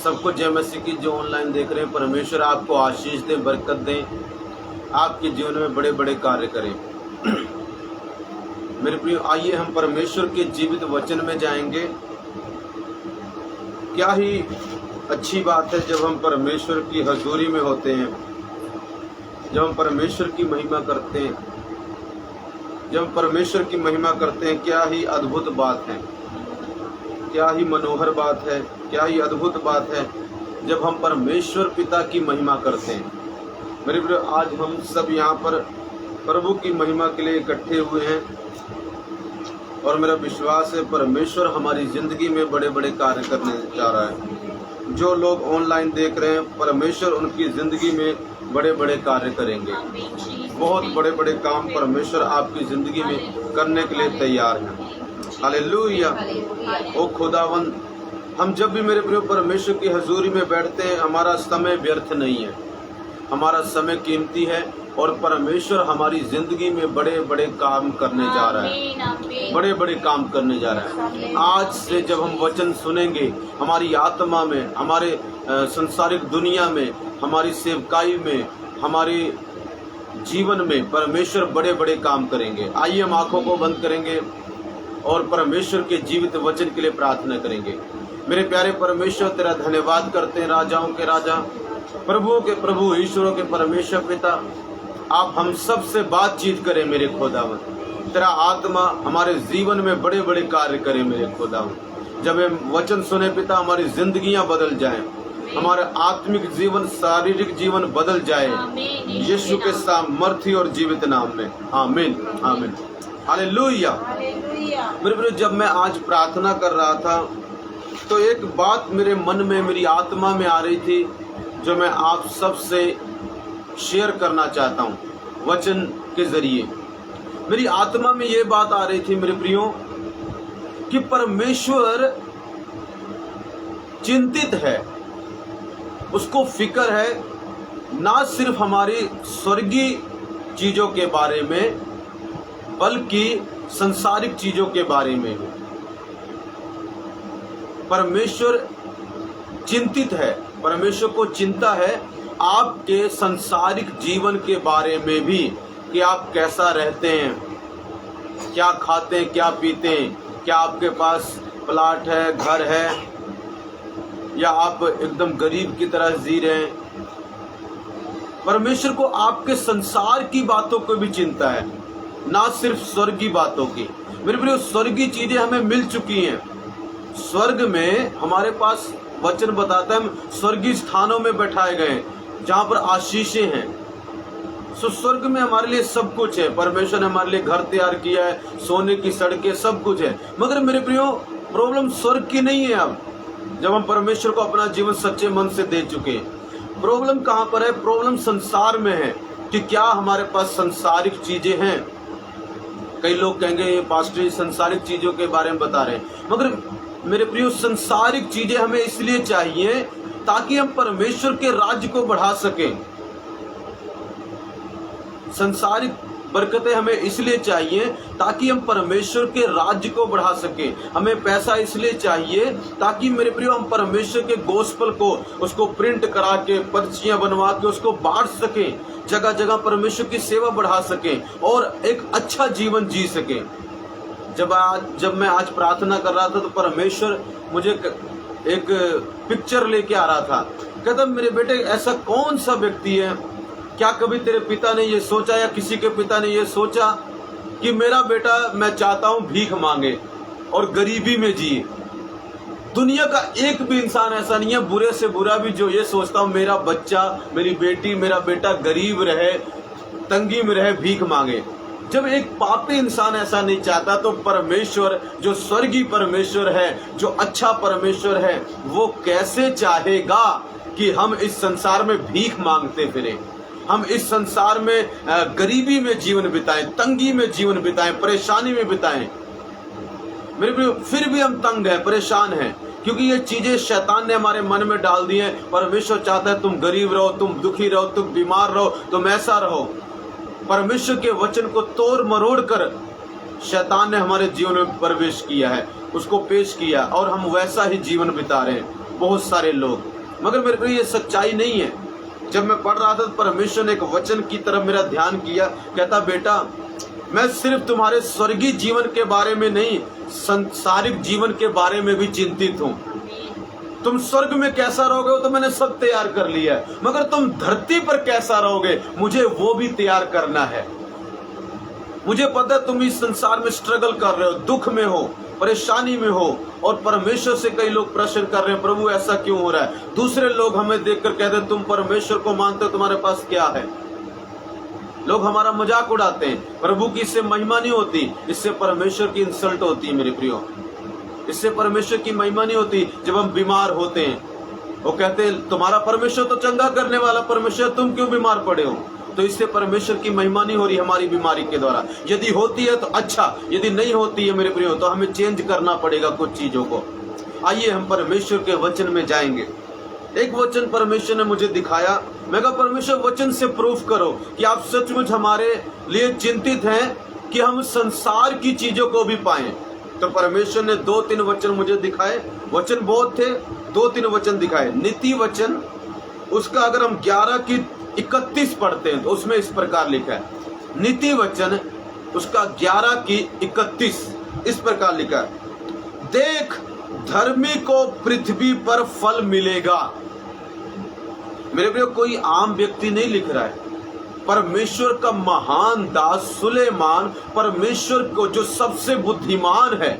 सबको जय मसीह की। जो ऑनलाइन देख रहे हैं, परमेश्वर आपको आशीष दें, बरकत दें, आपके जीवन में बड़े बड़े कार्य करें। मेरे प्रिय, आइए हम परमेश्वर के जीवित वचन में जाएंगे। क्या ही अच्छी बात है जब हम परमेश्वर की हजूरी में होते हैं, जब हम परमेश्वर की महिमा करते हैं, जब हम परमेश्वर की महिमा करते हैं। क्या ही अद्भुत बात है, क्या ही मनोहर बात है, क्या ही अद्भुत बात है जब हम परमेश्वर पिता की महिमा करते हैं। मेरे प्रिय, आज हम सब यहाँ पर प्रभु की महिमा के लिए इकट्ठे हुए हैं और मेरा विश्वास है परमेश्वर हमारी ज़िंदगी में बड़े बड़े कार्य करने जा रहा है। जो लोग ऑनलाइन देख रहे हैं, परमेश्वर उनकी ज़िंदगी में बड़े बड़े कार्य करेंगे। बहुत बड़े बड़े काम परमेश्वर आपकी ज़िंदगी में करने के लिए तैयार हैं। हालेलुया। ओ खुदावन, हम जब भी मेरे प्रिय परमेश्वर की हजूरी में बैठते हैं, हमारा समय व्यर्थ नहीं है, हमारा समय कीमती है और परमेश्वर हमारी जिंदगी में बड़े बड़े काम करने जा रहा है, बड़े बड़े काम करने जा रहा है। आज से जब हम वचन सुनेंगे, हमारी आत्मा में, हमारे संसारिक दुनिया में, हमारी सेवकाई में, हमारे जीवन में परमेश्वर बड़े बड़े काम करेंगे। आइए हम आंखों को बंद करेंगे और परमेश्वर के जीवित वचन के लिए प्रार्थना करेंगे। मेरे प्यारे परमेश्वर, तेरा धन्यवाद करते हैं, राजाओं के राजा, प्रभुओं के प्रभु, ईश्वरों के परमेश्वर पिता। आप हम सब से बातचीत करें मेरे खुदावन। तेरा आत्मा हमारे जीवन में बड़े बड़े कार्य करे मेरे खुदावन। जब हम वचन सुने पिता, हमारी जिंदगियां बदल जाएं, हमारा आत्मिक जीवन, शारीरिक जीवन बदल जाए, यीशु के सामर्थ्य और जीवित नाम में। आमीन, आमीन, हालेलुया। मेरे प्रिय, जब मैं आज प्रार्थना कर रहा था तो एक बात मेरे मन में, मेरी आत्मा में आ रही थी, जो मैं आप सब से शेयर करना चाहता हूँ वचन के जरिए। मेरी आत्मा में ये बात आ रही थी मेरे प्रियो कि परमेश्वर चिंतित है, उसको फिक्र है ना सिर्फ हमारी स्वर्गीय चीजों के बारे में, बल्कि संसारिक चीजों के बारे में भी। परमेश्वर चिंतित है, परमेश्वर को चिंता है आपके संसारिक जीवन के बारे में भी, कि आप कैसा रहते हैं, क्या खाते हैं, क्या पीते हैं, क्या आपके पास प्लाट है, घर है, या आप एकदम गरीब की तरह जी रहे हैं। परमेश्वर को आपके संसार की बातों को भी चिंता है, ना सिर्फ स्वर्गीय बातों की। मेरे प्रिय, स्वर्गीय चीजें हमें मिल चुकी हैं। स्वर्ग में हमारे पास वचन बताता है, स्वर्गीय स्थानों में बैठाए गए जहां पर आशीषें हैं। सो स्वर्ग में हमारे लिए सब कुछ है। परमेश्वर ने हमारे लिए घर तैयार किया है, सोने की सड़कें, सब कुछ है। मगर मेरे प्रियो, प्रॉब्लम स्वर्ग की नहीं है। अब जब हम परमेश्वर को अपना जीवन सच्चे मन से दे चुके, प्रॉब्लम कहां पर है? प्रॉब्लम संसार में है कि क्या हमारे पास संसारिक चीजें हैं। कई लोग कहेंगे पास्टर संसारिक चीजों के बारे में बता रहे हैं, मगर मेरे प्रियो, संसारिक चीजें हमें इसलिए चाहिए ताकि हम परमेश्वर के राज्य को बढ़ा सकें। संसारिक बरकतें हमें इसलिए चाहिए ताकि हम परमेश्वर के राज्य को बढ़ा सकें। हमें पैसा इसलिए चाहिए ताकि मेरे प्रियो, हम परमेश्वर के गोस्पल को, उसको प्रिंट करा के, पर्चियां बनवा के उसको बांट सकें, जगह जगह परमेश्वर की सेवा बढ़ा सकें और एक अच्छा जीवन जी सकें। जब मैं आज प्रार्थना कर रहा था तो परमेश्वर मुझे एक पिक्चर लेके आ रहा था। कहता, मेरे बेटे, ऐसा कौन सा व्यक्ति है, क्या कभी तेरे पिता ने ये सोचा या किसी के पिता ने ये सोचा कि मेरा बेटा, मैं चाहता हूं भीख मांगे और गरीबी में जिए। दुनिया का एक भी इंसान ऐसा नहीं है, बुरे से बुरा भी, जो ये सोचता हूं मेरा बच्चा, मेरी बेटी, मेरा बेटा गरीब रहे, तंगी में रहे, भीख मांगे। जब एक पापी इंसान ऐसा नहीं चाहता, तो परमेश्वर, जो स्वर्गीय परमेश्वर है, जो अच्छा परमेश्वर है, वो कैसे चाहेगा कि हम इस संसार में भीख मांगते फिरें, हम इस संसार में गरीबी में जीवन बिताएं, तंगी में जीवन बिताएं, परेशानी में बिताएं। मेरे प्रिय, फिर भी हम तंग हैं, परेशान हैं, क्योंकि ये चीजें शैतान ने हमारे मन में डाल दी हैं। परमेश्वर चाहता है तुम गरीब रहो, तुम दुखी रहो, तुम बीमार रहो, तुम ऐसा रहो। परमेश्वर के वचन को तोड़ मरोड़ कर शैतान ने हमारे जीवन में प्रवेश किया है, उसको पेश किया और हम वैसा ही जीवन बिता रहे हैं। बहुत सारे लोग मगर मेरे प्रिय ये सच्चाई नहीं है। जब मैं पढ़ रहा था तो परमेश्वर ने एक वचन की तरफ मेरा ध्यान किया, कहता बेटा मैं सिर्फ तुम्हारे स्वर्गीय जीवन के बारे में नहीं, संसारिक जीवन के बारे में भी चिंतित हूँ। तुम स्वर्ग में कैसा रहोगे वो तो मैंने सब तैयार कर लिया है, मगर तुम धरती पर कैसा रहोगे मुझे वो भी तैयार करना है। मुझे पता है तुम इस संसार में स्ट्रगल कर रहे हो, दुख में हो, परेशानी में हो, और परमेश्वर से कई लोग प्रश्न कर रहे हैं प्रभु ऐसा क्यों हो रहा है। दूसरे लोग हमें देखकर कहते हैं तुम परमेश्वर को मानते हो, तुम्हारे पास क्या है। लोग हमारा मजाक उड़ाते हैं, प्रभु की इससे महिमा नहीं होती, इससे परमेश्वर की इंसल्ट होती है मेरे प्रियो। इससे परमेश्वर की महिमा नहीं होती। जब हम बीमार होते हैं वो कहते हैं तुम्हारा परमेश्वर तो चंगा करने वाला परमेश्वर, तुम क्यों बीमार पड़े हो। तो इससे परमेश्वर की महिमा नहीं हो रही हमारी बीमारी के द्वारा। यदि होती है तो अच्छा, यदि नहीं होती है मेरे प्रियो तो हमें चेंज करना पड़ेगा कुछ चीजों को। आइए हम परमेश्वर के वचन में जाएंगे। एक वचन परमेश्वर ने मुझे दिखाया, मैं कहा परमेश्वर वचन से प्रूफ करो कि आप सचमुच हमारे लिए चिंतित हैं कि हम संसार की चीजों को भी पाएं। तो परमेश्वर ने 2-3 वचन मुझे दिखाए। वचन बहुत थे, 2-3 वचन दिखाए। नीति वचन उसका अगर हम 11:31 पढ़ते हैं तो उसमें इस प्रकार लिखा है। नीति वचन उसका 11:31 इस प्रकार लिखा है, देख धर्मी को पृथ्वी पर फल मिलेगा। मेरे प्रिय कोई आम व्यक्ति नहीं लिख रहा है, परमेश्वर का महान दास सुलेमान, परमेश्वर को जो सबसे बुद्धिमान है,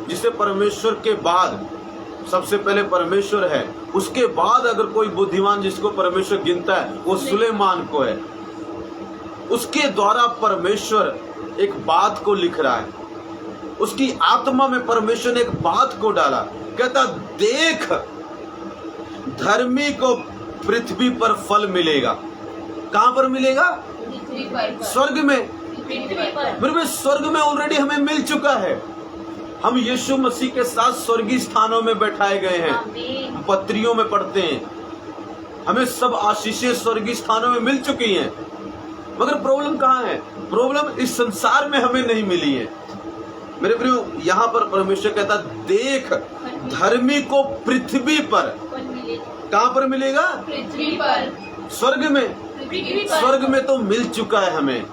जिसे परमेश्वर के बाद सबसे पहले परमेश्वर है, उसके बाद अगर कोई बुद्धिमान जिसको परमेश्वर गिनता है वो सुलेमान को है। उसके द्वारा परमेश्वर एक बात को लिख रहा है, उसकी आत्मा में परमेश्वर ने एक बात को डाला। कहता देख धर्मी को पृथ्वी पर फल मिलेगा। कहां पर मिलेगा? स्वर्ग में। मेरे स्वर्ग में ऑलरेडी हमें मिल चुका है। हम यीशु मसीह के साथ स्वर्गीय स्थानों में बैठाए गए हैं। पत्रियों में पढ़ते हैं हमें सब आशीषें स्वर्गीय स्थानों में मिल चुकी हैं। मगर प्रॉब्लम कहाँ है? प्रॉब्लम इस संसार में हमें नहीं मिली है। मेरे प्रियो यहाँ पर परमेश्वर कहता देख धर्मी को पृथ्वी पर, कहाँ पर मिलेगा? पृथ्वी पर। स्वर्ग में। स्वर्ग में तो मिल चुका है हमें।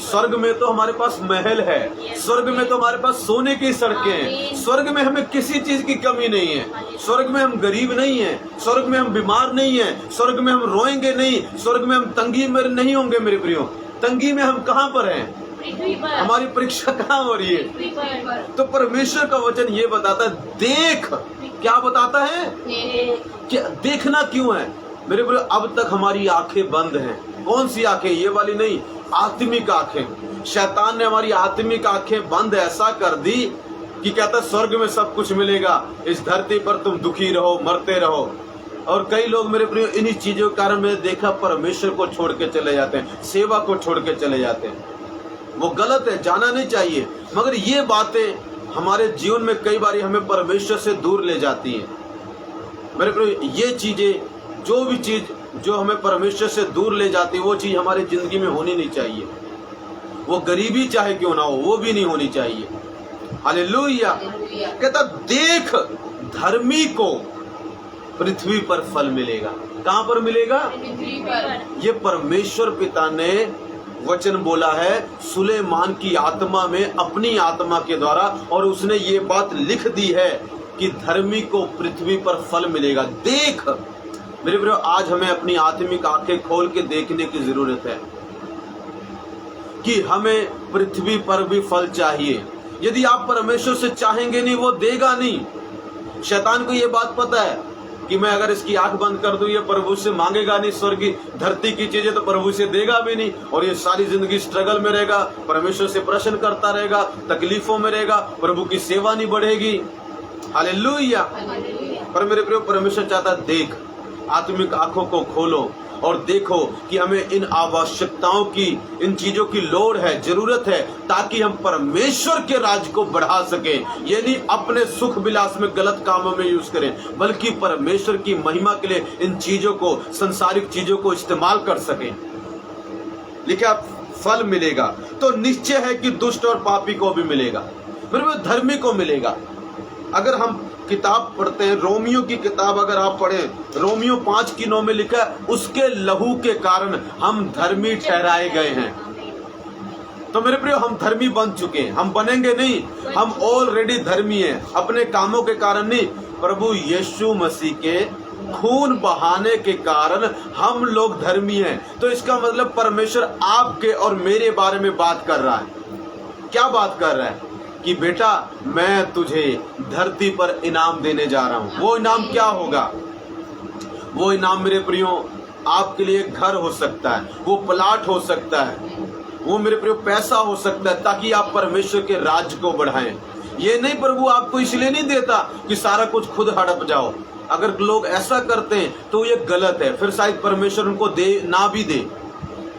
स्वर्ग में तो हमारे पास महल है, स्वर्ग में तो हमारे पास सोने की सड़कें हैं, स्वर्ग में हमें किसी चीज की कमी नहीं है। स्वर्ग में हम गरीब नहीं हैं, स्वर्ग में हम बीमार नहीं हैं, स्वर्ग में हम रोएंगे नहीं, स्वर्ग में हम तंगी में नहीं होंगे। मेरे प्रियो तंगी में हम कहाँ पर हैं? हमारी परीक्षा कहाँ हो रही है? तो परमेश्वर का वचन ये बताता है देख। क्या बताता है? क्या देखना क्यों है? मेरे प्रियो अब तक हमारी आंखें बंद हैं। कौन सी आंखें? ये वाली नहीं, आत्मिक आंखें। शैतान ने हमारी आत्मिक आंखें बंद ऐसा कर दी कि कहता स्वर्ग में सब कुछ मिलेगा, इस धरती पर तुम दुखी रहो, मरते रहो। और कई लोग मेरे प्रियो इन्हीं चीजों के कारण मैंने देखा परमेश्वर को छोड़ के चले जाते हैं, सेवा को छोड़ के चले जाते हैं। वो गलत है, जाना नहीं चाहिए, मगर ये बातें हमारे जीवन में कई बार हमें परमेश्वर से दूर ले जाती हैं। मेरे प्रियो ये चीजें, जो भी चीज जो हमें परमेश्वर से दूर ले जाती है वो चीज हमारी जिंदगी में होनी नहीं चाहिए। वो गरीबी चाहे क्यों ना हो, वो भी नहीं होनी चाहिए। हालेलुया। कहता देख धर्मी को पृथ्वी पर फल मिलेगा। कहां पर मिलेगा? पृथ्वी पर। ये परमेश्वर पिता ने वचन बोला है सुलेमान की आत्मा में, अपनी आत्मा के द्वारा, और उसने ये बात लिख दी है कि धर्मी को पृथ्वी पर फल मिलेगा। देख मेरे प्रियो आज हमें अपनी आत्मिक आंखें खोल के देखने की जरूरत है कि हमें पृथ्वी पर भी फल चाहिए। यदि आप परमेश्वर से चाहेंगे नहीं, वो देगा नहीं। शैतान को ये बात पता है कि मैं अगर इसकी आंख बंद कर दूं, ये प्रभु से मांगेगा नहीं, स्वर्ग की धरती की चीजें तो प्रभु से देगा भी नहीं, और ये सारी जिंदगी स्ट्रगल में रहेगा, परमेश्वर से प्रश्न करता रहेगा, तकलीफों में रहेगा, प्रभु की सेवा नहीं बढ़ेगी। हालेलुया। पर मेरे प्रिय परमेश्वर चाहता देख, आत्मिक आंखों को खोलो और देखो कि हमें इन आवश्यकताओं की, इन चीजों की लोड़ है, जरूरत है, ताकि हम परमेश्वर के राज को बढ़ा सकें। यानी अपने सुख विलास में गलत कामों में यूज करें, बल्कि परमेश्वर की महिमा के लिए इन चीजों को, संसारिक चीजों को इस्तेमाल कर सकें। लिखा फल मिलेगा, तो निश्चय है कि दुष्ट और पापी को भी मिलेगा, फिर वो धर्मी को मिलेगा। अगर हम किताब पढ़ते हैं, रोमियो की किताब अगर आप पढ़ें, रोमियो 5:9 में लिखा है, उसके लहू के कारण हम धर्मी ठहराए गए हैं। तो मेरे प्रियो, हम धर्मी बन चुके हैं, हम बनेंगे नहीं, हम ऑलरेडी धर्मी हैं, अपने कामों के कारण नहीं, प्रभु यीशु मसीह के खून बहाने के कारण हम लोग धर्मी हैं। तो इसका मतलब परमेश्वर आपके और मेरे बारे में बात कर रहा है। क्या बात कर रहा है? कि बेटा, मैं तुझे धरती पर इनाम देने जा रहा हूं। वो इनाम क्या होगा? वो इनाम मेरे प्रियो आपके लिए घर हो सकता है, वो प्लाट हो सकता है, वो मेरे प्रियो पैसा हो सकता है, ताकि आप परमेश्वर के राज्य को बढ़ाएं। ये नहीं, प्रभु आपको इसलिए नहीं देता कि सारा कुछ खुद हड़प जाओ। अगर लोग ऐसा करते हैं तो ये गलत है, फिर शायद परमेश्वर उनको दे ना भी दे।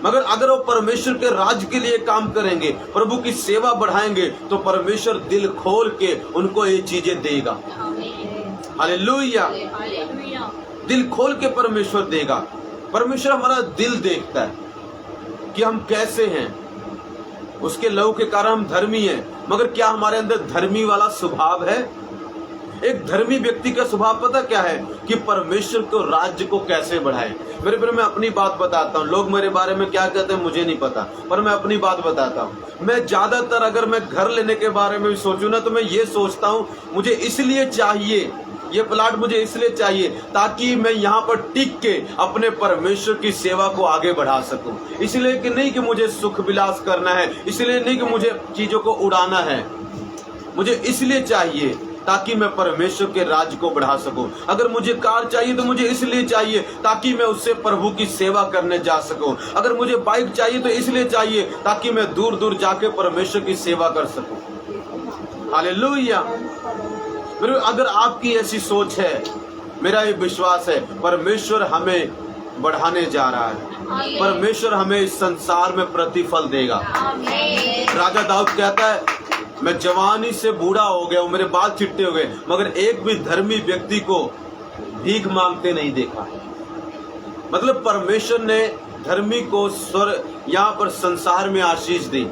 मगर अगर वो परमेश्वर के राज्य के लिए काम करेंगे, प्रभु की सेवा बढ़ाएंगे, तो परमेश्वर दिल खोल के उनको ये चीजें देगा। हालेलुया। दिल खोल के परमेश्वर देगा। परमेश्वर हमारा दिल देखता है कि हम कैसे हैं। उसके लहू के कारण हम धर्मी हैं, मगर क्या हमारे अंदर धर्मी वाला स्वभाव है? एक धर्मी व्यक्ति का स्वभाव पता क्या है? कि परमेश्वर को राज्य को कैसे बढ़ाए। मेरे पर मैं अपनी बात बताता हूँ, लोग मेरे बारे में क्या कहते हैं मुझे नहीं पता, पर मैं अपनी बात बताता हूँ। मैं ज्यादातर अगर मैं घर लेने के बारे में भी सोचूं ना, तो मैं ये सोचता हूँ मुझे इसलिए चाहिए, ये प्लाट मुझे इसलिए चाहिए ताकि मैं यहाँ पर टिक के अपने परमेश्वर की सेवा को आगे बढ़ा सकूं। इसलिए कि नहीं कि मुझे सुख विलास करना है, इसलिए नहीं कि मुझे चीजों को उड़ाना है, मुझे इसलिए चाहिए ताकि मैं परमेश्वर के राज्य को बढ़ा सकूं। अगर मुझे कार चाहिए तो मुझे इसलिए चाहिए ताकि मैं उससे प्रभु की सेवा करने जा सकूं। अगर मुझे बाइक चाहिए तो इसलिए चाहिए ताकि मैं दूर दूर जाके परमेश्वर की सेवा कर सकूं। हालेलुया। अगर आपकी ऐसी सोच है, मेरा ये विश्वास है परमेश्वर हमें बढ़ाने जा रहा है, परमेश्वर हमें इस संसार में प्रतिफल देगा। राजा दाऊद कहता है, मैं जवानी से बूढ़ा हो गया हूं, मेरे बाल चिट्टे हो गए, मगर एक भी धर्मी व्यक्ति को भीख मांगते नहीं देखा। मतलब परमेश्वर ने धर्मी को स्वर्ग यहाँ पर संसार में आशीष दी।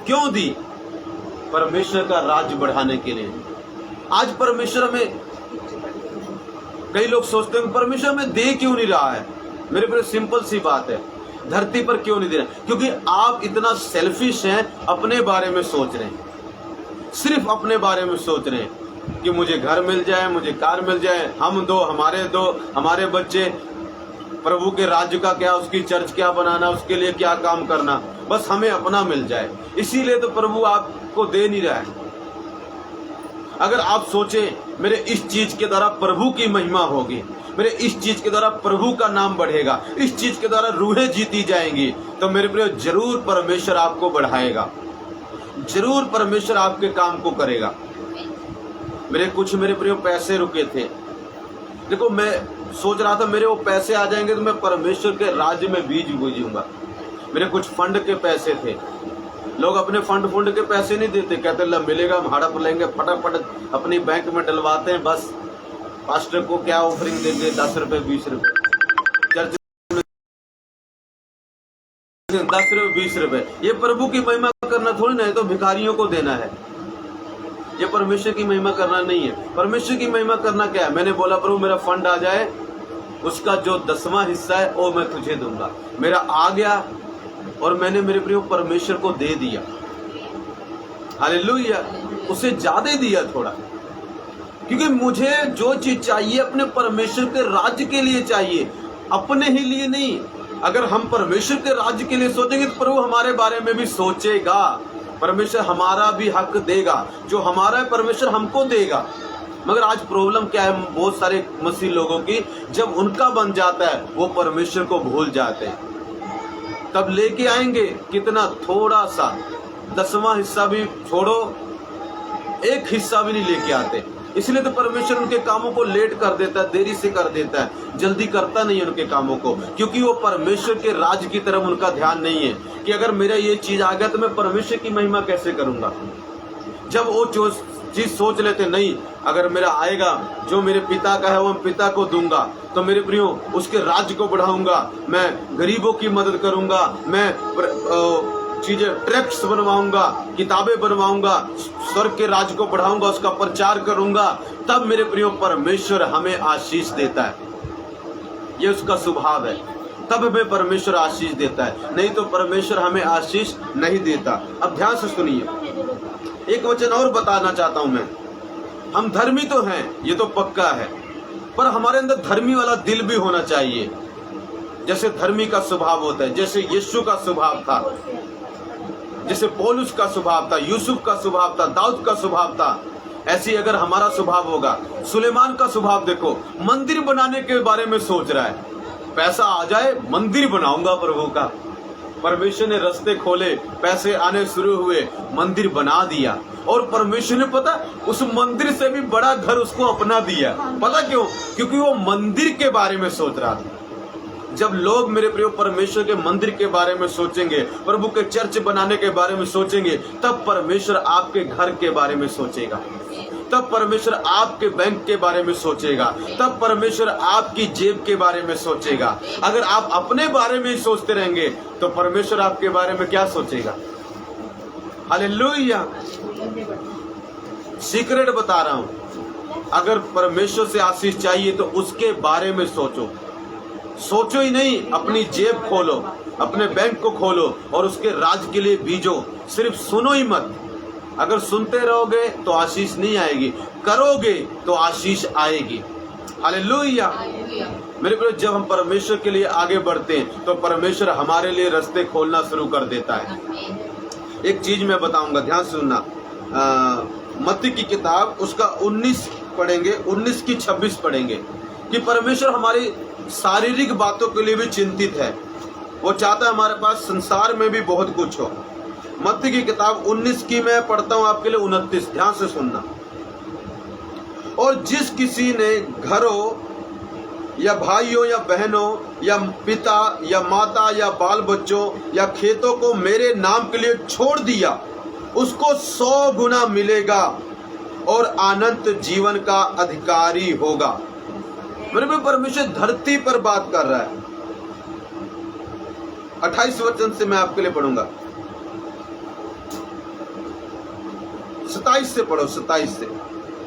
क्यों दी? परमेश्वर का राज्य बढ़ाने के लिए। आज परमेश्वर हमें, कई लोग सोचते हैं परमेश्वर हमें दे क्यों नहीं रहा है। मेरे पर सिंपल सी बात है, धरती पर क्यों नहीं दे रहा? क्योंकि आप इतना सेल्फिश हैं, अपने बारे में सोच रहे हैं, सिर्फ अपने बारे में सोच रहे हैं कि मुझे घर मिल जाए, मुझे कार मिल जाए, हम दो, हमारे बच्चे, प्रभु के राज्य का क्या, उसकी चर्च क्या बनाना, उसके लिए क्या काम करना, बस हमें अपना मिल जाए। इसीलिए तो प्रभु आपको दे नहीं रहा है। अगर आप सोचें मेरे इस चीज के द्वारा प्रभु की महिमा होगी, मेरे इस चीज के द्वारा प्रभु का नाम बढ़ेगा, इस चीज के द्वारा रूहें जीती जाएंगी, तो मेरे प्रिय जरूर परमेश्वर आपको बढ़ाएगा, जरूर परमेश्वर आपके काम को करेगा। मेरे प्रिय पैसे रुके थे। देखो, मैं सोच रहा था मेरे वो पैसे आ जाएंगे तो मैं परमेश्वर के राज्य में बीज बोऊंगा। मेरे कुछ फंड के पैसे थे। लोग अपने फंड के पैसे नहीं देते, कहते ला मिलेगा हम हड़प लेंगे, फटाफट अपनी बैंक में डलवाते हैं। बस पास्टर को क्या ऑफरिंग देते, 10 रुपए 20 रुपए, चर्च में 10 रुपए 20 रुपए। ये प्रभु की महिमा करना थोड़ी ना है, तो भिखारियों को देना है। ये परमेश्वर की महिमा करना नहीं है। परमेश्वर की महिमा करना क्या है? मैंने बोला प्रभु मेरा फंड आ जाए, उसका जो 10वां हिस्सा है वो मैं तुझे दूंगा। मेरा आ गया और मैंने मेरे प्रिय परमेश्वर को दे दिया। हालेलुया। उसे ज्यादा दिया थोड़ा, क्योंकि मुझे जो चीज चाहिए अपने परमेश्वर के राज्य के लिए चाहिए, अपने ही लिए नहीं। अगर हम परमेश्वर के राज्य के लिए सोचेंगे तो प्रभु हमारे बारे में भी सोचेगा, परमेश्वर हमारा भी हक देगा, जो हमारा है परमेश्वर हमको देगा। मगर आज प्रॉब्लम क्या है बहुत सारे मसीह लोगों की, जब उनका बन जाता है वो परमेश्वर को भूल जाते हैं। तब लेके आएंगे कितना, थोड़ा सा 10वां हिस्सा भी छोड़ो, एक हिस्सा भी नहीं लेके आते। इसलिए तो परमेश्वर उनके कामों को लेट कर देता है, देरी से कर देता है, जल्दी करता नहीं है उनके कामों को, क्योंकि वो परमेश्वर के राज्य की तरफ उनका ध्यान नहीं है कि अगर मेरा ये चीज आ गया तो मैं परमेश्वर की महिमा कैसे करूंगा। जब वो चीज सोच लेते नहीं, अगर मेरा आएगा जो मेरे पिता का है वो मैं पिता को दूंगा, तो मेरे प्रियो उसके राज्य को बढ़ाऊंगा, मैं गरीबों की मदद करूंगा, मैं चीजें, ट्रैक्ट्स बनवाऊंगा, किताबें बनवाऊंगा, स्वर्ग के राज को बढ़ाऊंगा, उसका प्रचार करूंगा, तब मेरे प्रियो परमेश्वर हमें आशीष देता है। ये उसका स्वभाव है, तब हमें परमेश्वर आशीष देता है, नहीं तो परमेश्वर हमें आशीष नहीं देता। अब ध्यान से सुनिए, एक वचन और बताना चाहता हूं मैं। हम धर्मी तो हैं, ये तो पक्का है, पर हमारे अंदर धर्मी वाला दिल भी होना चाहिए। जैसे धर्मी का स्वभाव होता है, जैसे यीशु का स्वभाव था, जैसे पौलुस का स्वभाव था, यूसुफ का स्वभाव था, दाऊद का स्वभाव था, ऐसी अगर हमारा स्वभाव होगा। सुलेमान का स्वभाव देखो, मंदिर बनाने के बारे में सोच रहा है, पैसा आ जाए मंदिर बनाऊंगा प्रभु का। परमेश्वर ने रास्ते खोले, पैसे आने शुरू हुए, मंदिर बना दिया, और परमेश्वर ने पता उस मंदिर से भी बड़ा घर उसको अपना दिया। पता क्यों? क्योंकि वो मंदिर के बारे में सोच रहा था। जब लोग मेरे प्रिय परमेश्वर के मंदिर के बारे में सोचेंगे, प्रभु के चर्च बनाने के बारे में सोचेंगे, तब परमेश्वर आपके घर के बारे में सोचेगा, तब परमेश्वर आपके बैंक के बारे में सोचेगा, तब परमेश्वर आपकी जेब के बारे में सोचेगा। अगर आप अपने बारे में ही सोचते रहेंगे तो परमेश्वर आपके बारे में क्या सोचेगा? हालेलुया। सीक्रेट बता रहा हूं, अगर परमेश्वर से आशीष चाहिए तो उसके बारे में सोचो। सोचो ही नहीं, अपनी जेब खोलो, अपने बैंक को खोलो और उसके राज के लिए बीजो। सिर्फ सुनो ही मत। अगर सुनते रहोगे तो आशीष नहीं आएगी, करोगे तो आशीष आएगी। हालेलुया। मेरे प्रिय, जब हम परमेश्वर के लिए आगे बढ़ते हैं तो परमेश्वर हमारे लिए रास्ते खोलना शुरू कर देता है। एक चीज मैं बताऊंगा, ध्यान सुनना। मत्ती की किताब उसका 19 पढ़ेंगे, 19 की 26 पढ़ेंगे कि परमेश्वर हमारी शारीरिक बातों के लिए भी चिंतित है। वो चाहता है हमारे पास संसार में भी बहुत कुछ हो। मत्ती की किताब 19 की मैं पढ़ता हूं आपके लिए 29, ध्यान से सुनना। और जिस किसी ने घरों या भाइयों या बहनों या पिता या माता या बाल बच्चों या खेतों को मेरे नाम के लिए छोड़ दिया, उसको 100 गुना मिलेगा और अनंत जीवन का अधिकारी होगा। मेरे पे परमेश्वर धरती पर बात कर रहा है। 28 वचन से मैं आपके लिए पढ़ूंगा, 27 से पढ़ो, 27 से।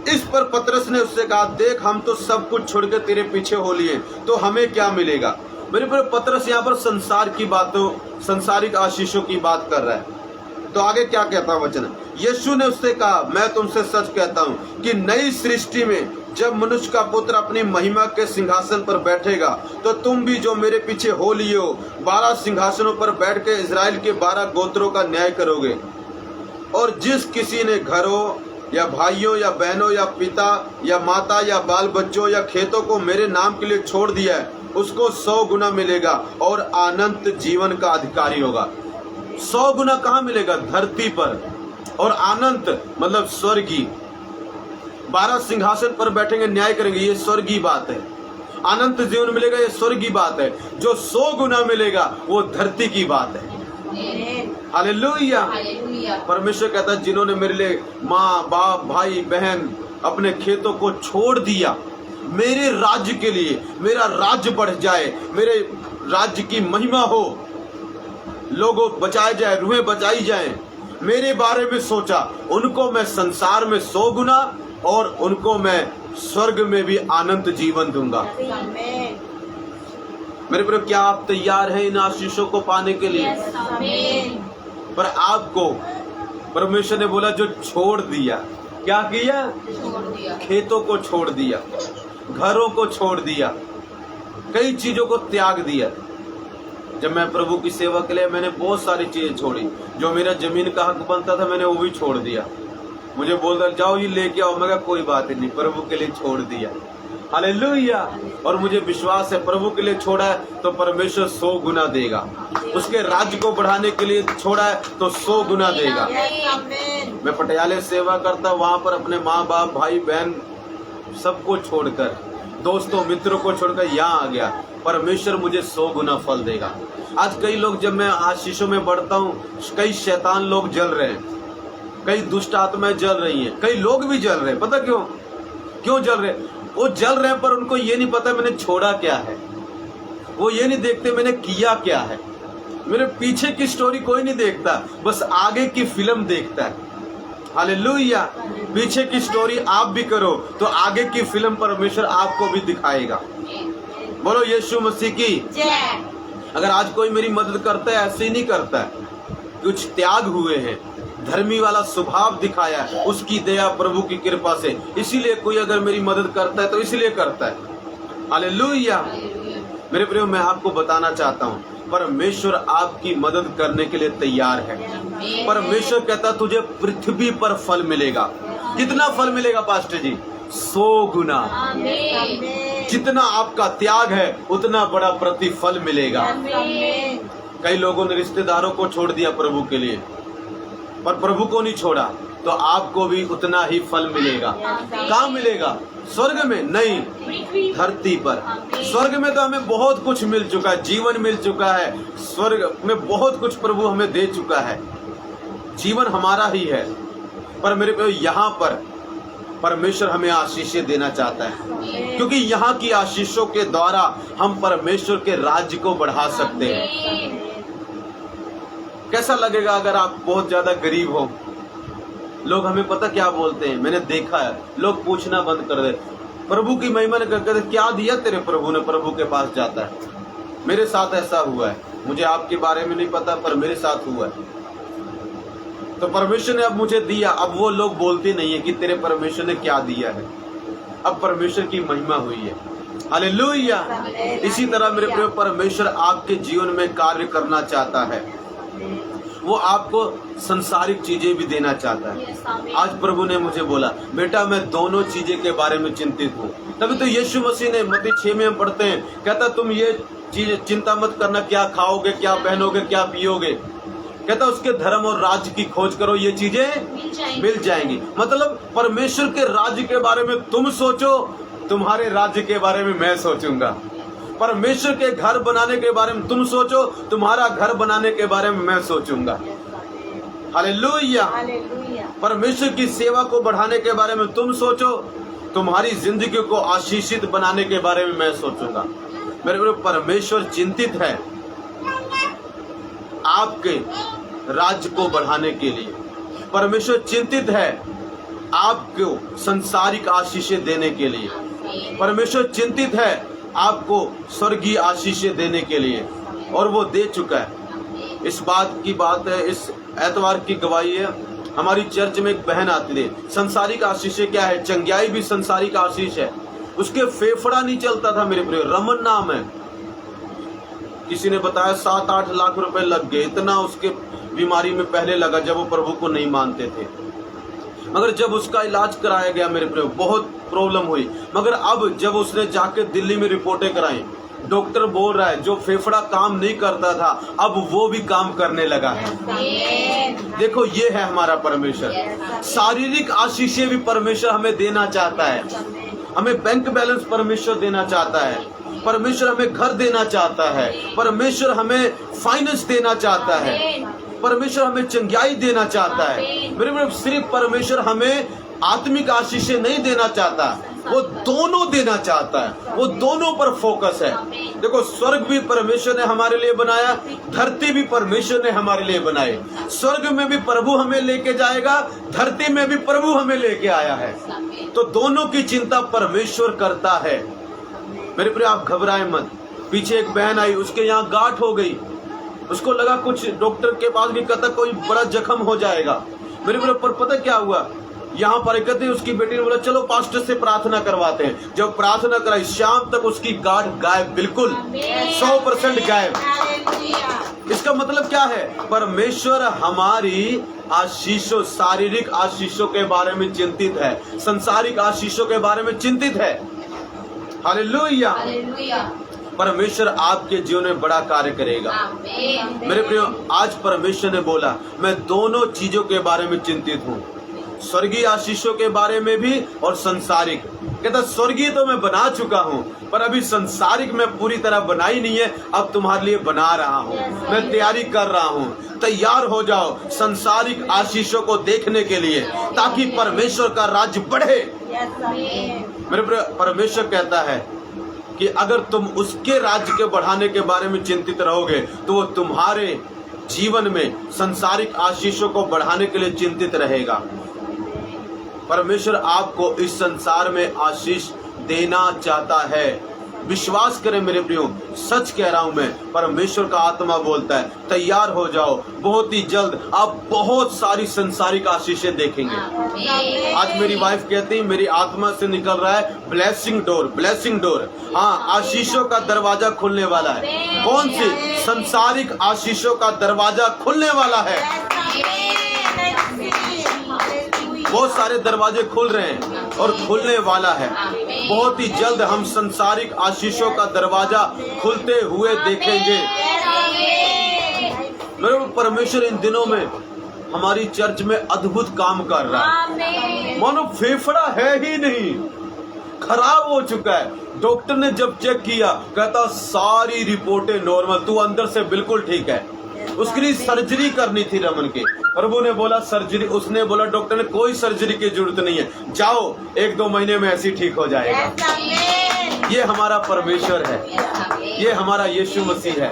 इस पर पतरस ने उससे कहा, देख हम तो सब कुछ छोड़कर तेरे पीछे हो लिए, तो हमें क्या मिलेगा? मेरे पर पतरस यहाँ पर संसार की बातों, संसारिक आशीषों की बात कर रहा है। तो आगे क्या कहता है वचन? यीशु ने उससे कहा, मैं तुमसे सच कहता हूँ कि नई सृष्टि में जब मनुष्य का पुत्र अपनी महिमा के सिंहासन पर बैठेगा, तो तुम भी जो मेरे पीछे हो लिए हो 12 सिंहासनों पर बैठ के इजराइल के 12 गोत्रों का न्याय करोगे। और जिस किसी ने घरों या भाइयों या बहनों या पिता या माता या बाल बच्चों या खेतों को मेरे नाम के लिए छोड़ दिया है, उसको 100 गुना मिलेगा और अनंत जीवन का अधिकारी होगा। 100 गुना कहाँ मिलेगा? धरती पर। और अनंत मतलब स्वर्गीय। 12 सिंहासन पर बैठेंगे, न्याय करेंगे, ये स्वर्गीय बात है। अनंत जीवन मिलेगा, ये स्वर्गीय बात है। जो 100 गुना मिलेगा वो धरती की बात है। हालेलुया। परमेश्वर कहता है, जिन्होंने मेरे लिए माँ बाप भाई बहन अपने खेतों को छोड़ दिया मेरे राज्य के लिए, मेरा राज्य बढ़ जाए, मेरे राज्य की महिमा हो, लोगों बचाए जाए, रूहें बचाई जाए, मेरे बारे में सोचा, उनको मैं संसार में 100 गुना और उनको मैं स्वर्ग में भी अनंत जीवन दूंगा। मेरे प्रिय, क्या आप तैयार हैं इन आशीषों को पाने के लिए? पर आपको परमेश्वर ने बोला जो छोड़ दिया, क्या किया? खेतों को छोड़ दिया, घरों को छोड़ दिया, कई चीजों को त्याग दिया। जब मैं प्रभु की सेवा के लिए मैंने बहुत सारी चीजें छोड़ी। जो मेरा जमीन का हक बनता था मैंने वो भी छोड़ दिया। मुझे बोल रहा जाओ ये लेके आओ, मैं कहा कोई बात नहीं, प्रभु के लिए छोड़ दिया। हालेलुया। और मुझे विश्वास है प्रभु के लिए छोड़ा है तो परमेश्वर 100 गुना देगा। उसके राज्य को बढ़ाने के लिए छोड़ा है तो 100 गुना देगा। मैं पटियाले सेवा करता, वहां पर अपने माँ बाप भाई बहन सबको छोड़कर, दोस्तों मित्रों को छोड़कर यहाँ आ गया। परमेश्वर मुझे 100 गुना फल देगा। आज कई लोग, जब मैं आशीषों में बढ़ता हूँ, कई शैतान लोग जल रहे हैं, कई दुष्ट आत्माएं जल रही हैं, कई लोग भी जल रहे हैं। पता क्यों जल रहे हैं? वो जल रहे हैं पर उनको ये नहीं पता मैंने छोड़ा क्या है, वो ये नहीं देखते मैंने किया क्या है। मेरे पीछे की स्टोरी कोई नहीं देखता, बस आगे की फिल्म देखता है। हालेलुया। पीछे की स्टोरी आप भी करो तो आगे की फिल्म परमेश्वर आपको भी दिखाएगा। बोलो यीशु मसीह की जय। अगर आज कोई मेरी मदद करता है, ऐसे ही नहीं करता है, कुछ त्याग हुए हैं, धर्मी वाला स्वभाव दिखाया है, उसकी दया प्रभु की कृपा से। इसीलिए कोई अगर मेरी मदद करता है तो इसलिए करता है। हालेलुया। मेरे प्रियो, मैं आपको बताना चाहता हूँ, परमेश्वर आपकी मदद करने के लिए तैयार है। परमेश्वर कहता तुझे पृथ्वी पर फल मिलेगा। कितना फल मिलेगा पास्टर जी? 100 गुना। जितना आपका त्याग है उतना बड़ा प्रतिफल मिलेगा। कई लोगों ने रिश्तेदारों को छोड़ दिया प्रभु के लिए, पर प्रभु को नहीं छोड़ा, तो आपको भी उतना ही फल मिलेगा। कहाँ मिलेगा? स्वर्ग में नहीं, धरती पर। स्वर्ग में तो हमें बहुत कुछ मिल चुका है, जीवन मिल चुका है। स्वर्ग में बहुत कुछ प्रभु हमें दे चुका है, जीवन हमारा ही है। पर मेरे को यहाँ पर परमेश्वर हमें आशीषें देना चाहता है, क्योंकि यहाँ की आशीषों के द्वारा हम परमेश्वर के राज्य को बढ़ा सकते हैं। कैसा लगेगा अगर आप बहुत ज्यादा गरीब हो? लोग हमें पता क्या बोलते हैं, मैंने देखा है, लोग पूछना बंद कर दे, प्रभु की महिमा ने कहते क्या दिया तेरे प्रभु ने? प्रभु के पास जाता है। मेरे साथ ऐसा हुआ है, मुझे आपके बारे में नहीं पता, पर मेरे साथ हुआ है। तो परमेश्वर ने अब मुझे दिया, अब वो लोग बोलते नहीं है कि तेरे परमेश्वर ने क्या दिया है, अब परमेश्वर की महिमा हुई है। हालेलुया। इसी तरह मेरे प्रिय, परमेश्वर आपके जीवन में कार्य करना चाहता है। वो आपको संसारिक चीजें भी देना चाहता है। आज प्रभु ने मुझे बोला, बेटा मैं दोनों चीजें के बारे में चिंतित हूँ। तभी तो यीशु मसीह ने मत्ती 6 में हम पढ़ते हैं, कहता तुम ये चीज चिंता मत करना, क्या खाओगे, क्या पहनोगे, क्या पियोगे। कहता उसके धर्म और राज्य की खोज करो, ये चीजें मिल जाएंगी। मतलब परमेश्वर के राज्य के बारे में तुम सोचो, तुम्हारे राज्य के बारे में मैं सोचूंगा। परमेश्वर के घर बनाने के बारे में तुम सोचो, तुम्हारा घर बनाने के बारे में मैं सोचूंगा। हालेलुया। परमेश्वर की सेवा को बढ़ाने के बारे में तुम सोचो, तुम्हारी जिंदगी को आशीषित बनाने के बारे में मैं सोचूंगा। मेरे परमेश्वर चिंतित है आपके राज्य को बढ़ाने के लिए। परमेश्वर चिंतित है आपको संसारिक आशीषें देने के लिए। परमेश्वर चिंतित है आपको स्वर्गीय आशीषें देने के लिए, और वो दे चुका है। इस बात की बात है, इस एतवार की गवाही है। हमारी चर्च में एक बहन आती थी। संसारिक आशीषें क्या है? चंगाई भी संसारिक आशीष है। उसके फेफड़ा नहीं चलता था मेरे प्रिय, रमन नाम है। किसी ने बताया 7-8 लाख रुपए लग गए, इतना उसके बीमारी में पहले लगा जब वो प्रभु को नहीं मानते थे। मगर जब उसका इलाज कराया गया मेरे प्रिय, बहुत प्रॉब्लम हुई। मगर अब जब उसने जाके दिल्ली में रिपोर्टें कराई, डॉक्टर बोल रहा है जो फेफड़ा काम नहीं करता था अब वो भी काम करने लगा है। देखो ये है हमारा परमेश्वर। शारीरिक आशीषें भी परमेश्वर हमें देना चाहता है। हमें बैंक बैलेंस परमेश्वर देना चाहता है। परमेश्वर हमें घर देना चाहता है। परमेश्वर हमें फाइनेंस देना चाहता है। परमेश्वर हमें चंगाई देना चाहता है। मेरे सिर्फ परमेश्वर हमें आत्मिक आशीषें नहीं देना चाहता, वो दोनों देना चाहता है। वो दोनों पर फोकस है। देखो स्वर्ग भी परमेश्वर ने हमारे लिए बनाया, धरती भी परमेश्वर ने हमारे लिए बनाई। स्वर्ग में भी प्रभु हमें लेके जाएगा, धरती में भी प्रभु हमें लेके आया है। तो दोनों की चिंता परमेश्वर करता है। मेरे प्रिय आप घबराए मत। पीछे एक बहन आई, उसके यहाँ गांठ हो गई। उसको लगा कुछ, डॉक्टर के पास भी कहता कोई बड़ा जख्म हो जाएगा। मेरे प्रिय पर पता क्या हुआ, यहाँ पर कहते उसकी बेटी ने बोला चलो पास्टर से प्रार्थना करवाते हैं। जब प्रार्थना कराई शाम तक उसकी गांठ गायब, बिल्कुल 100% गायब। इसका मतलब क्या है? परमेश्वर हमारी आशीषों, शारीरिक आशीषों के बारे में चिंतित है, संसारिक आशीषों के बारे में चिंतित है। हालेलुया। परमेश्वर आपके जीवन में बड़ा कार्य करेगा। मेरे प्रियो आज परमेश्वर ने बोला मैं दोनों चीजों के बारे में चिंतित हूँ, स्वर्गीय आशीषों के बारे में भी और संसारिक। कहता स्वर्गीय तो मैं बना चुका हूँ, पर अभी संसारिक मैं पूरी तरह बनाई नहीं है, अब तुम्हारे लिए बना रहा हूँ। मैं तैयारी कर रहा हूँ। तैयार हो जाओ संसारिक आशीषों को देखने के लिए, ताकि परमेश्वर का राज्य बढ़े। मेरे परमेश्वर कहता है कि अगर तुम उसके राज्य के बढ़ाने के बारे में चिंतित रहोगे तो वो तुम्हारे जीवन में सांसारिक आशीषों को बढ़ाने के लिए चिंतित रहेगा। परमेश्वर आपको इस संसार में आशीष देना चाहता है। विश्वास करें मेरे प्रियो, सच कह रहा हूं मैं, परमेश्वर का आत्मा बोलता है तैयार हो जाओ, बहुत ही जल्द आप बहुत सारी संसारिक आशीषें देखेंगे। आज मेरी वाइफ कहती है मेरी आत्मा से निकल रहा है ब्लेसिंग डोर, ब्लेसिंग डोर। हाँ, आशीषों का दरवाजा खुलने वाला है। कौन सी? संसारिक आशीषों का दरवाजा खुलने वाला है। बहुत सारे दरवाजे खुल रहे हैं और खुलने वाला है। बहुत ही जल्द हम संसारिक आशीषों का दरवाजा खुलते हुए देखेंगे। मेरे परमेश्वर इन दिनों में हमारी चर्च में अद्भुत काम कर रहा है। मानो फेफड़ा है ही नहीं, खराब हो चुका है। डॉक्टर ने जब चेक किया कहता सारी रिपोर्टें नॉर्मल, तू अंदर से बिल्कुल ठीक है। उसके लिए सर्जरी करनी थी रमन के। प्रभु ने बोला सर्जरी, उसने बोला डॉक्टर ने कोई सर्जरी की जरूरत नहीं है, जाओ 1-2 महीने में ऐसे ठीक हो जाएगा। ये हमारा परमेश्वर है, ये हमारा यीशु मसीह है।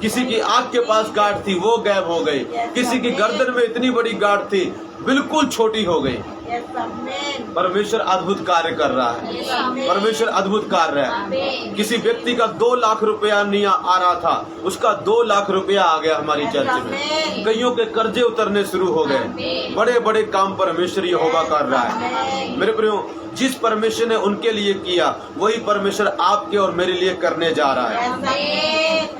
किसी की आंख के पास गांठ थी वो गायब हो गई, किसी की गर्दन में इतनी बड़ी गांठ थी बिल्कुल छोटी हो गई। परमेश्वर अद्भुत कार्य कर रहा है, परमेश्वर अद्भुत कार्य है। किसी व्यक्ति का 2 लाख रुपया नहीं आ रहा था, उसका 2 लाख रुपया आ गया हमारी चर्च में। कईयों के कर्जे उतरने शुरू हो गए। बड़े बड़े काम परमेश्वर यहोवा कर रहा है। मेरे प्रियो, जिस परमेश्वर ने उनके लिए किया वही परमेश्वर आपके और मेरे लिए करने जा रहा है।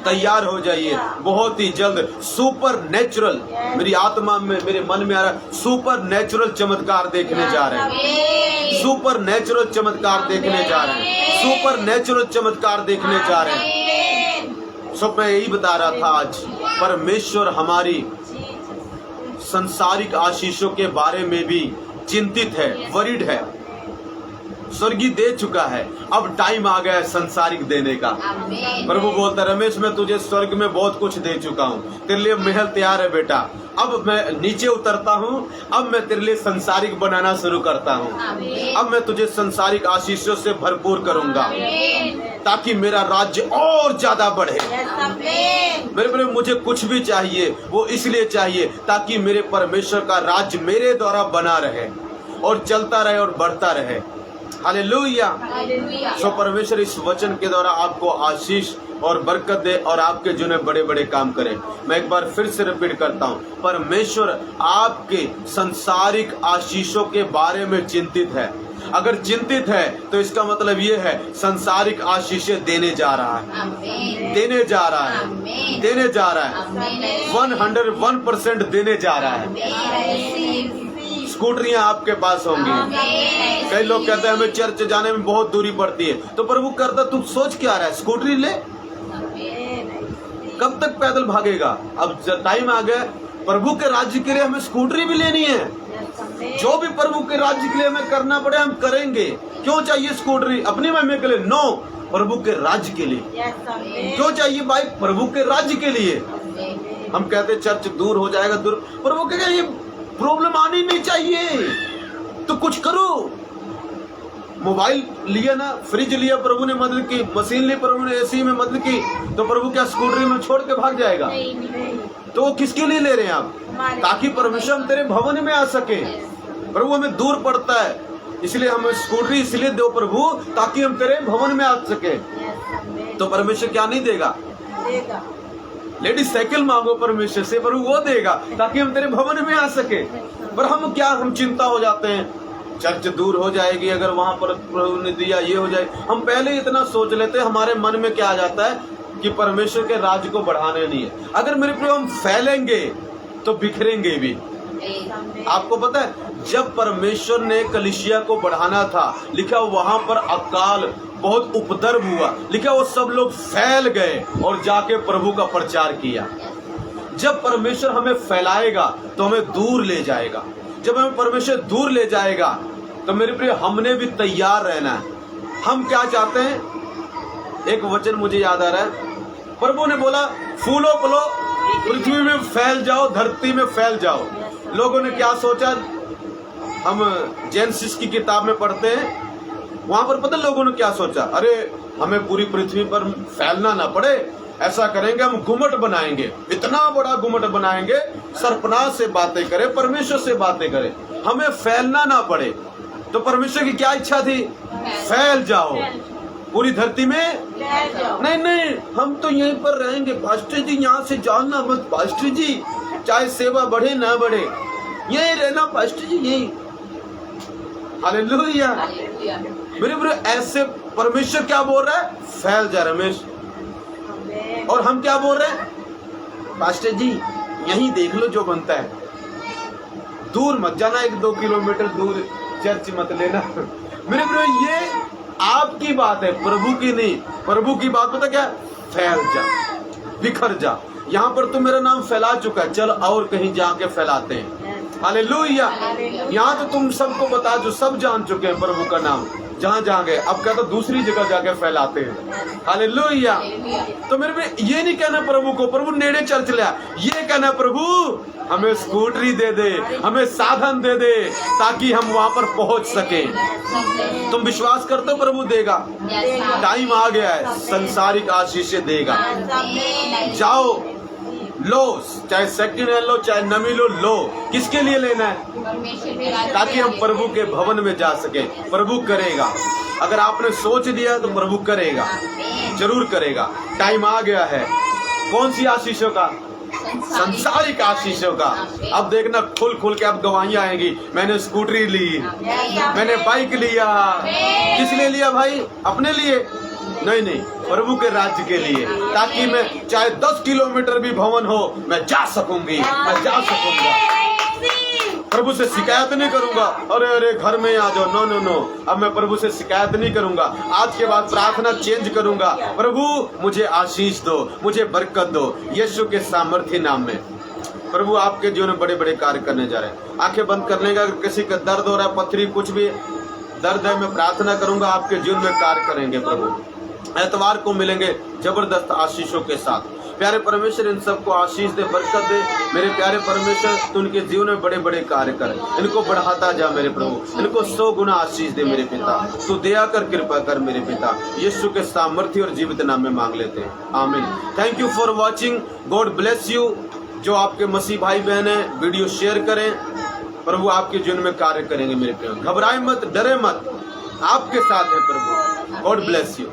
तैयार हो जाइए, बहुत ही जल्द सुपर नेचुरल, मेरी आत्मा में मेरे मन में आ रहा है, सुपर नेचुरल चमत्कार देखने जा रहे हैं। सुपर नेचुरल चमत्कार देखने जा रहे हैं। सुपर नेचुरल चमत्कार देखने जा रहे हैं। सब मैं यही बता रहा था, आज परमेश्वर हमारी सांसारिक आशीषों के बारे में भी चिंतित है, वरीड है। स्वर्गीय दे चुका है, अब टाइम आ गया है संसारिक देने का। प्रभु बोलता रमेश मैं तुझे स्वर्ग में बहुत कुछ दे चुका हूँ, तेरे लिए महल तैयार है बेटा। अब मैं नीचे उतरता हूँ, अब मैं तेरे लिए संसारिक बनाना शुरू करता हूँ। अब मैं तुझे संसारिक आशीषों से भरपूर करूंगा ताकि मेरा राज्य और ज्यादा बढ़े। मेरे मुझे कुछ भी चाहिए वो इसलिए चाहिए ताकि मेरे परमेश्वर का राज्य मेरे द्वारा बना रहे और चलता रहे और बढ़ता रहे। हालेलुया। सो परमेश्वर इस वचन के द्वारा आपको आशीष और बरकत दे और आपके जुने बड़े बड़े काम करे। मैं एक बार फिर से रिपीट करता हूँ, परमेश्वर आपके सांसारिक आशीषों के बारे में चिंतित है। अगर चिंतित है तो इसका मतलब ये है सांसारिक आशीषें देने जा रहा है, देने जा रहा है, देने जा रहा है, 101% देने जा रहा है। स्कूटरियां आपके पास होंगी। कई लोग कहते हैं हमें चर्च जाने में बहुत दूरी पड़ती है, तो प्रभु करता तू सोच क्या रहा है, स्कूटरी ले, कब तक पैदल भागेगा। अब टाइम आ गया, प्रभु के राज्य के लिए हमें स्कूटरी भी लेनी है। जो भी प्रभु के राज्य के लिए हमें करना पड़े हम करेंगे। क्यों चाहिए स्कूटरी? अपनी महिमा के लिए? नो, प्रभु के राज्य के लिए। क्यों चाहिए बाइक? प्रभु के राज्य के लिए। हम कहते चर्च दूर हो जाएगा, दूर। प्रभु के ये प्रॉब्लम आनी नहीं चाहिए, तो कुछ करो। मोबाइल लिया ना, फ्रिज लिया, प्रभु ने मदद की, मशीन ली, प्रभु ने एसी में मदद की, तो प्रभु क्या स्कूटरी में छोड़ के भाग जाएगा? तो वो किसके लिए ले रहे हैं आप? ताकि परमेश्वर हम तेरे भवन में आ सके। प्रभु हमें दूर पड़ता है, इसलिए हमें स्कूटरी इसलिए दो प्रभु ताकि हम तेरे भवन में आ सके। तो परमेश्वर क्या नहीं देगा? लेडीज साइकिल मांगो परमेश्वर से, प्रभु वो देगा ताकि हम तेरे भवन में आ सके। पर हम चिंता हो जाते हैं, चर्च दूर हो जाएगी अगर वहां पर प्रभु ने दिया, ये हो जाए। हम पहले इतना सोच लेते हैं, हमारे मन में क्या आ जाता है कि परमेश्वर के राज्य को बढ़ाने नहीं है। अगर मेरे प्रभु हम फैलेंगे तो बिखरेंगे भी। आपको पता है जब परमेश्वर ने कलीसिया को बढ़ाना था, लिखा वहां पर अकाल बहुत उपद्रव हुआ, लिखा वो सब लोग फैल गए और जाके प्रभु का प्रचार किया। जब परमेश्वर हमें फैलाएगा तो हमें दूर ले जाएगा। जब हमें परमेश्वर दूर ले जाएगा तो मेरे प्रिय हमने भी तैयार रहना है। हम क्या चाहते हैं? एक वचन मुझे याद आ रहा है, प्रभु ने बोला फूलो फलो पृथ्वी में फैल जाओ, धरती में फैल जाओ। लोगों ने क्या सोचा? हम जेनेसिस की किताब में पढ़ते हैं, वहां पर पता लोगों ने क्या सोचा? अरे हमें पूरी पृथ्वी पर फैलना ना पड़े, ऐसा करेंगे हम गुम्मट बनाएंगे, इतना बड़ा गुम्मट बनाएंगे, सर्पनाश से बातें करें, परमेश्वर से बातें करें, हमें फैलना ना पड़े। तो परमेश्वर की क्या इच्छा थी? फैल जाओ पूरी धरती में। नहीं नहीं, हम तो यहीं पर रहेंगे पास्टर जी, यहाँ से जाना मत पास्टर जी, चाहे सेवा बढ़े ना बढ़े, यहीं रहना पास्टर जी, यहीं। हालेलुया। मेरे ब्रो, ऐसे परमेश्वर क्या बोल रहा है? फैल जा रमेश। और हम क्या बोल रहे हैं? पास्टर जी यहीं देख लो जो बनता है, दूर मत जाना, 1-2 किलोमीटर दूर चर्च मत लेना। मेरे ब्रो, ये आपकी बात है, प्रभु की नहीं। प्रभु की बात पता क्या? फैल जा, बिखर जा। यहाँ पर तो मेरा नाम फैला चुका है, चल और कहीं जाके फैलाते हैं। हालेलुया। यहाँ तो तुम सबको बता, जो सब जान चुके हैं प्रभु का नाम, जहाँ जहाँ गए, अब क्या तो दूसरी जगह जाके फैलाते हैं। हालेलुया। तो मेरे में ये नहीं कहना प्रभु को, प्रभु नेड़े चर्च ले, ये कहना प्रभु हमें स्कूटरी दे दे, हमें साधन दे दे, ताकि हम वहां पर पहुंच सके। तुम विश्वास करते हो प्रभु देगा? टाइम आ गया है, संसारिक आशीष देगा। जाओ लो, चाहे सेकंड हैंड लो, चाहे नमी लो, किसके लिए लेना है? ताकि हम प्रभु के भवन में जा सके। प्रभु करेगा, अगर आपने सोच लिया तो प्रभु करेगा, जरूर करेगा। टाइम आ गया है। कौन सी आशीषों का? संसारिक आशीषों का। अब देखना खुल खुल के अब गवाहियां आएंगी, मैंने स्कूटरी ली, मैंने बाइक लिया। किस लिए लिया भाई? अपने लिए नहीं, प्रभु के राज्य के लिए, ताकि मैं चाहे 10 किलोमीटर भी भवन हो, मैं जा सकूंगी, मैं जा सकूंगा। प्रभु से शिकायत नहीं करूंगा, अरे घर में आ जाओ, नो नो नो। अब मैं प्रभु से शिकायत नहीं करूंगा, आज के बाद प्रार्थना चेंज करूंगा। प्रभु मुझे आशीष दो, मुझे बरकत दो, यीशु के सामर्थ्य नाम में। प्रभु आपके जीवन में बड़े बड़े कार्य करने जा रहे हैं। आंखें बंद करने का, अगर किसी का दर्द हो रहा है, पथरी कुछ भी दर्द है, मैं प्रार्थना करूंगा, आपके जीवन में कार्य करेंगे प्रभु। एतवार को मिलेंगे जबरदस्त आशीषों के साथ। प्यारे परमेश्वर इन सबको आशीष दे, बरकत दे। मेरे प्यारे परमेश्वर, तू उनके जीवन में बड़े बड़े कार्य कर, इनको बढ़ाता जा मेरे प्रभु, इनको 100 गुना आशीष दे मेरे पिता। तू दया कर, कृपा कर मेरे पिता, यीशु के सामर्थ्य और जीवित नाम में मांग लेते हैं, आमीन। Thank you for watching, God bless you. जो आपके मसीह भाई बहन है, वीडियो शेयर करें। प्रभु आपके जीवन में कार्य करेंगे मेरे प्यारे। घबराए मत, डरे मत, आपके साथ है प्रभु। God bless you.